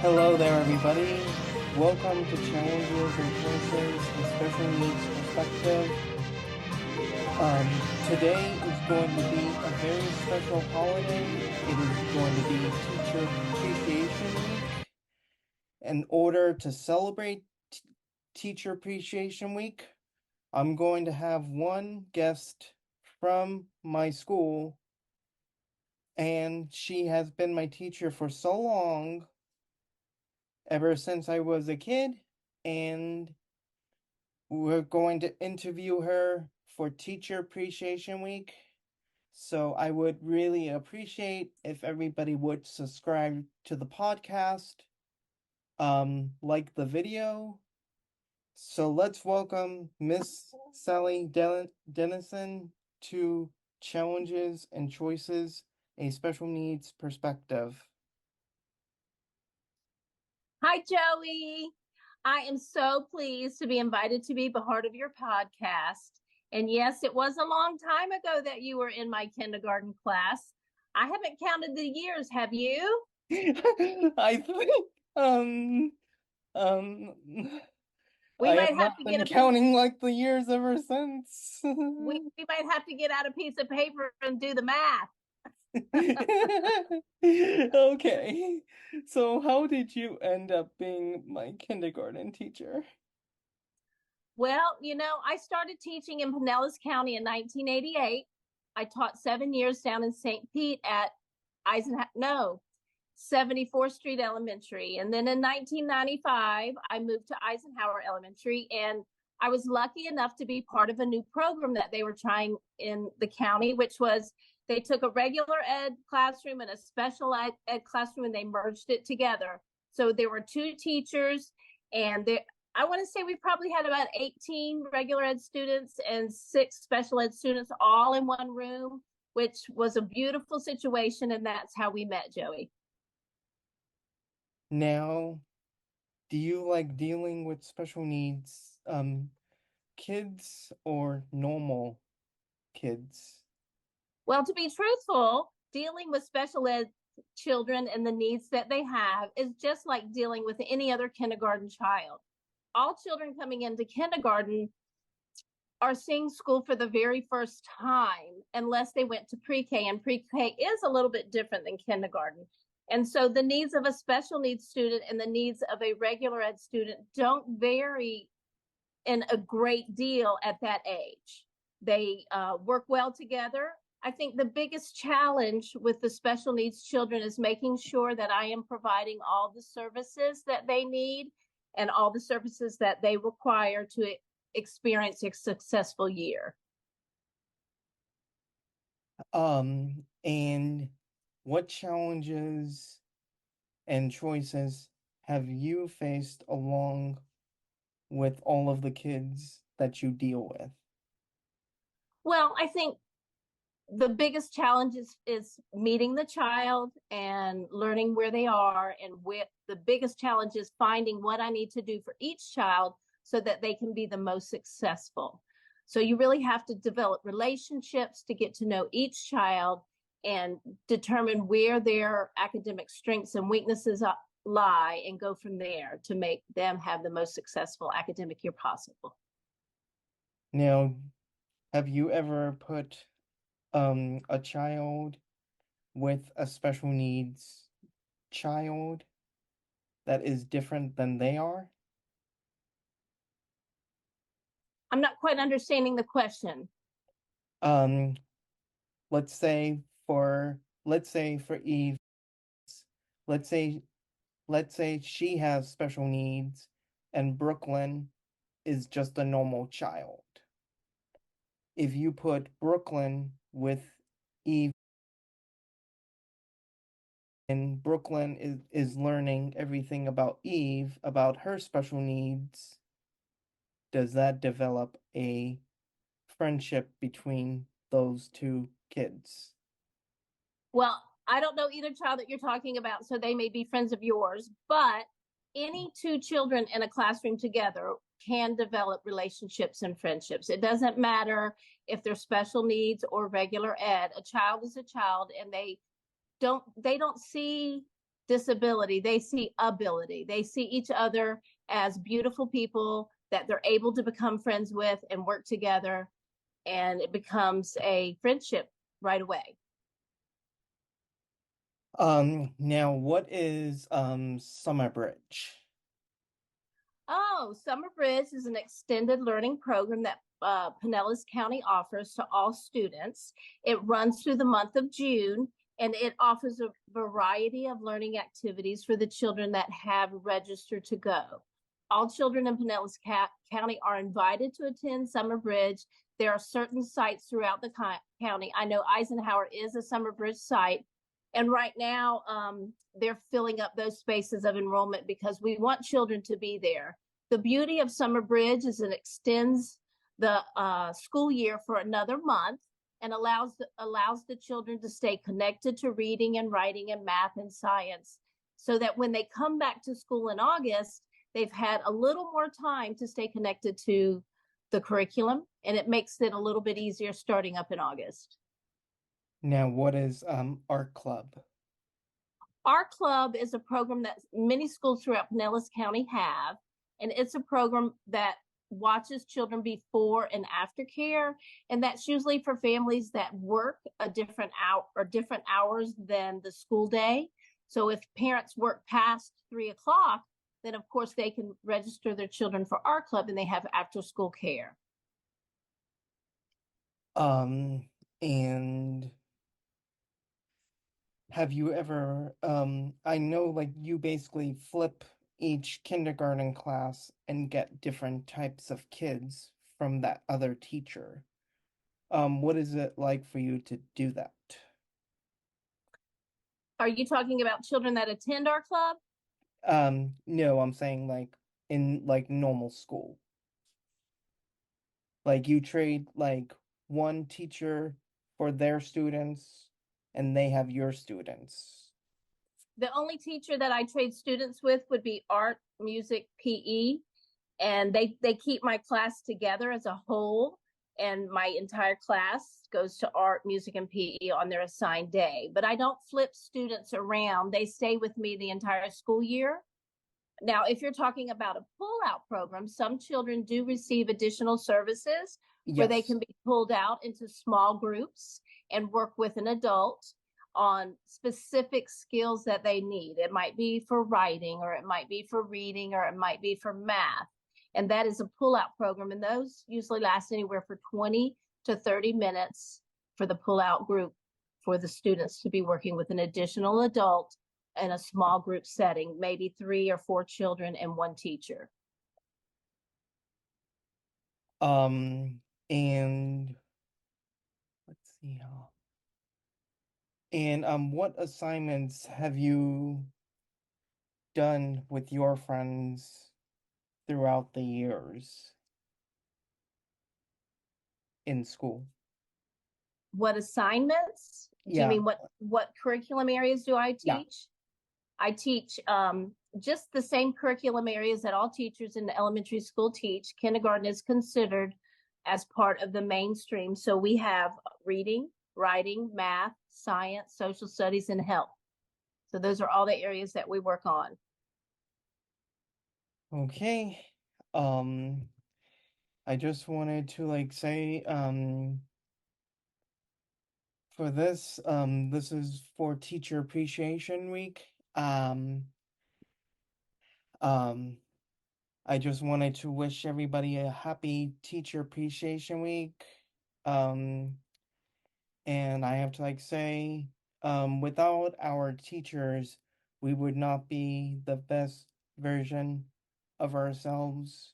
Hello there, everybody. Welcome to Challenges and Choices, a special needs perspective. Today is going to be a very special holiday. It is going to be Teacher Appreciation Week. In order to celebrate Teacher Appreciation Week, I'm going to have one guest from my school, and she has been my teacher for so long, ever since I was a kid, and we're going to interview her for Teacher Appreciation Week. So I would really appreciate if everybody would subscribe to the podcast, like the video. So let's welcome Miss Sallie Dennison to Challenges and Choices, a special needs perspective. Hi, Joey. I am so pleased to be invited to be part of your podcast. And yes, it was a long time ago that you were in my kindergarten class. I haven't counted the years, have you? I think um We I have might not have to get been a piece, counting like the years ever since. we might have to get out a piece of paper and do the math. Okay. So how did you end up being my kindergarten teacher? Well, I started teaching in Pinellas County in 1988. I taught 7 years down in St. Pete at 74th Street Elementary. And then in 1995, I moved to Eisenhower Elementary. And I was lucky enough to be part of a new program that they were trying in the county, which was they took a regular ed classroom and a special ed classroom and they merged it together. So there were two teachers, and I want to say we probably had about 18 regular ed students and 6 special ed students all in one room, which was a beautiful situation. And that's how we met, Joey. Now, do you like dealing with special needs kids or normal kids? Well, to be truthful, dealing with special ed children and the needs that they have is just like dealing with any other kindergarten child. All children coming into kindergarten are seeing school for the very first time, unless they went to pre-K, and pre-K is a little bit different than kindergarten. And so the needs of a special needs student and the needs of a regular ed student don't vary in a great deal at that age. They work well together. I think the biggest challenge with the special needs children is making sure that I am providing all the services that they need and all the services that they require to experience a successful year. And what challenges and choices have you faced along with all of the kids that you deal with? Well, I think the biggest challenge is meeting the child and learning where they are, and where the biggest challenge is finding what I need to do for each child so that they can be the most successful. So you really have to develop relationships to get to know each child and determine where their academic strengths and weaknesses lie, and go from there to make them have the most successful academic year possible. Now, have you ever put a child with a special needs child that is different than they are? I'm not quite understanding the question. Um, let's say for Eve, let's say she has special needs and Brooklyn is just a normal child. If you put Brooklyn with Eve, and Brooklyn is learning everything about Eve, about her special needs, does that develop a friendship between those two kids? Well, I don't know either child that you're talking about, so they may be friends of yours, but any two children in a classroom together can develop relationships and friendships. It doesn't matter if they're special needs or regular ed. A child is a child, and they don't see disability, they see ability. They see each other as beautiful people that they're able to become friends with and work together, and it becomes a friendship right away. Now what is Summer Bridge? Oh, Summer Bridge is an extended learning program that Pinellas County offers to all students. It runs through the month of June, and it offers a variety of learning activities for the children that have registered to go. All children in Pinellas County are invited to attend Summer Bridge. There are certain sites throughout the county. I know Eisenhower is a Summer Bridge site, and right now, they're filling up those spaces of enrollment because we want children to be there. The beauty of Summer Bridge is it extends the school year for another month and allows the children to stay connected to reading and writing and math and science, so that when they come back to school in August, they've had a little more time to stay connected to the curriculum, and it makes it a little bit easier starting up in August. Now what is Art Club? Our club is a program that many schools throughout Pinellas County have, and it's a program that watches children before and after care, and that's usually for families that work a different hours than the school day. So if parents work past 3 o'clock, then of course they can register their children for our club, and they have after school care. And have you ever, I know like you basically flip each kindergarten class and get different types of kids from that other teacher. What is it like for you to do that? Are you talking about children that attend our club? No, I'm saying like in like normal school. Like you trade like one teacher for their students and they have your students. The only teacher that I trade students with would be art, music, PE, and they keep my class together as a whole, and my entire class goes to art, music, and PE on their assigned day. But I don't flip students around. They stay with me the entire school year. Now, if you're talking about a pull-out program, some children do receive additional services where they Yes. can be pulled out into small groups and work with an adult on specific skills that they need. It might be for writing, or it might be for reading, or it might be for math. And that is a pull-out program. And those usually last anywhere for 20 to 30 minutes for the pull-out group, for the students to be working with an additional adult in a small group setting, maybe 3 or 4 children and one teacher. And let's see how. And what assignments have you done with your friends throughout the years in school? What assignments? Do you Yeah, mean what curriculum areas do I yeah. teach? I teach just the same curriculum areas that all teachers in the elementary school teach. Kindergarten is considered as part of the mainstream. So we have reading, writing, math, science, social studies, and health. So those are all the areas that we work on. Okay. I just wanted to like say, for this, this is for Teacher Appreciation Week. Um, I just wanted to wish everybody a happy Teacher Appreciation Week. Um, and I have to like say, without our teachers, we would not be the best version of ourselves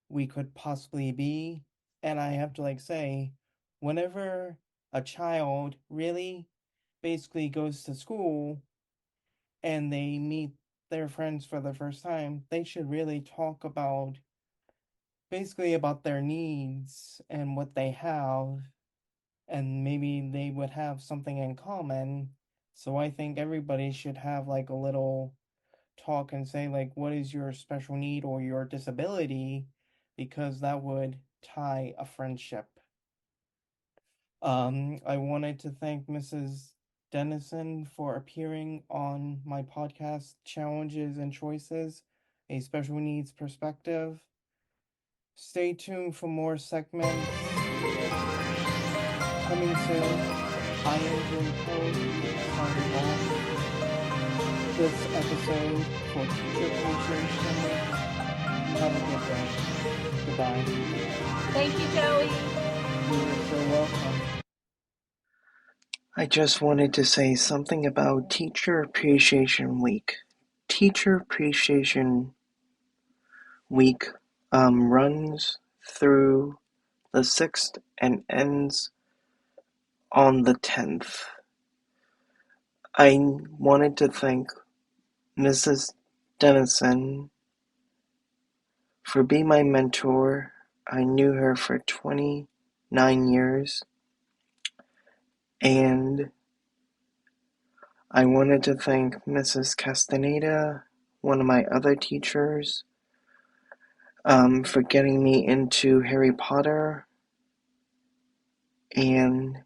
we could possibly be. And I have to like say, whenever a child really basically goes to school and they meet their friends for the first time, they should really talk about basically about their needs and what they have, and maybe they would have something in common. So I think everybody should have like a little talk and say like what is your special need or your disability, because that would tie a friendship. I wanted to thank Mrs. Dennison for appearing on my podcast, Challenges and Choices, a Special Needs Perspective. Stay tuned for more segments coming soon. I am Jim Poe, signing off this episode for Teacher Appreciation Week. Have a good day. Goodbye. Thank you, Joey. You're so welcome. I just wanted to say something about Teacher Appreciation Week. Teacher Appreciation Week runs through the 6th and ends on the 10th. I wanted to thank Mrs. Dennison for being my mentor. I knew her for 29 years, and I wanted to thank Mrs. Castaneda, one of my other teachers, for getting me into Harry Potter, and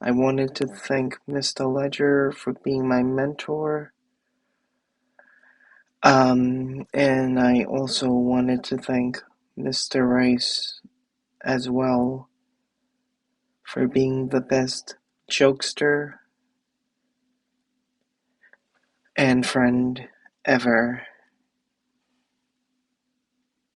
I wanted to thank Mr. Ledger for being my mentor, and I also wanted to thank Mr. Rice as well for being the best jokester and friend ever.